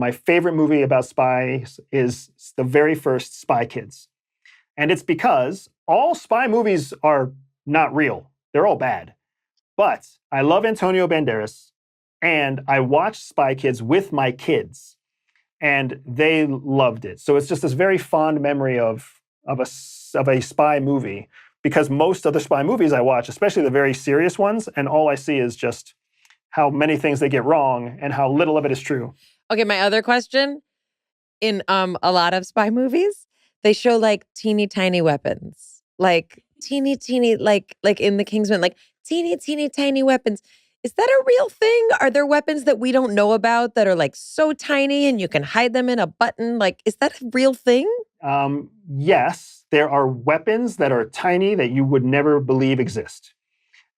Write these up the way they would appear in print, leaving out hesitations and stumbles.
my favorite movie about spies is the very first Spy Kids. And it's because all spy movies are not real. They're all bad. But I love Antonio Banderas, and I watched Spy Kids with my kids, and they loved it. So it's just this very fond memory of a spy movie, because most of the spy movies I watch, especially the very serious ones, and all I see is just how many things they get wrong and how little of it is true. Okay, my other question, in a lot of spy movies, they show like teeny tiny weapons, like teeny, like in The Kingsman, like teeny tiny weapons. Is that a real thing? Are there weapons that we don't know about that are like so tiny and you can hide them in a button? Like, is that a real thing? Yes, there are weapons that are tiny that you would never believe exist.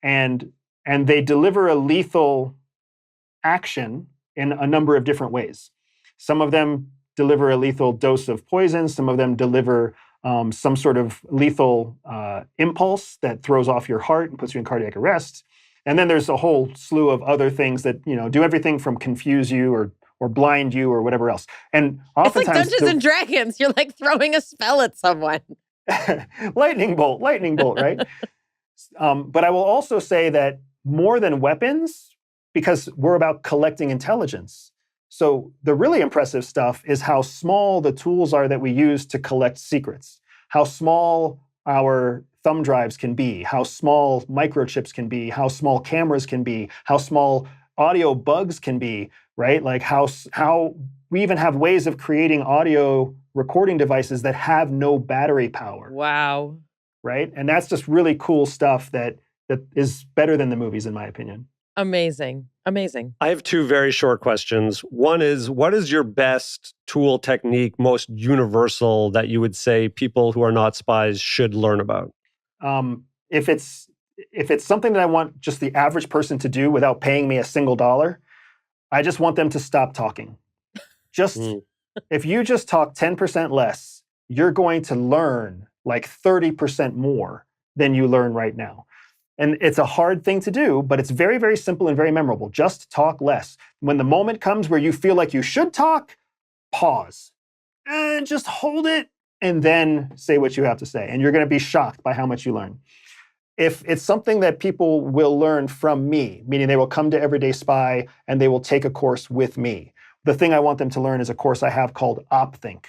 And they deliver a lethal action in a number of different ways. Some of them deliver a lethal dose of poison. Some of them deliver some sort of lethal impulse that throws off your heart and puts you in cardiac arrest. And then there's a whole slew of other things that, do everything from confuse you or blind you or whatever else. And oftentimes, it's like Dungeons and Dragons. You're like throwing a spell at someone. lightning bolt, right? But I will also say that more than weapons, because we're about collecting intelligence. So the really impressive stuff is how small the tools are that we use to collect secrets, how small our thumb drives can be, how small microchips can be, how small cameras can be, how small audio bugs can be, right? Like how we even have ways of creating audio recording devices that have no battery power. Wow. Right? And that's just really cool stuff that is better than the movies, in my opinion. Amazing. I have two very short questions. One is, what is your best tool technique, most universal, that you would say people who are not spies should learn about? If it's something that I want just the average person to do without paying me a single dollar, I just want them to stop talking. If you just talk 10% less, you're going to learn like 30% more than you learn right now. And it's a hard thing to do, but it's very, very simple and very memorable. Just talk less. When the moment comes where you feel like you should talk, pause and just hold it and then say what you have to say. And you're going to be shocked by how much you learn. If it's something that people will learn from me, meaning they will come to Everyday Spy and they will take a course with me. The thing I want them to learn is a course I have called OpThink.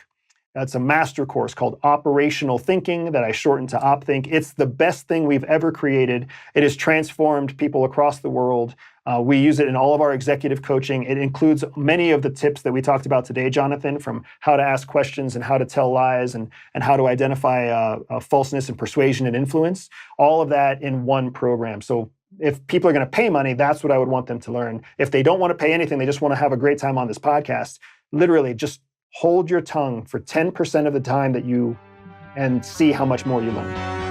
That's a master course called Operational Thinking that I shortened to OpThink. It's the best thing we've ever created. It has transformed people across the world. We use it in all of our executive coaching. It includes many of the tips that we talked about today, Jonathan, from how to ask questions and how to tell lies and how to identify falseness and persuasion and influence. All of that in one program. So if people are going to pay money, that's what I would want them to learn. If they don't want to pay anything, they just want to have a great time on this podcast, literally just hold your tongue for 10% of the time and see how much more you learn.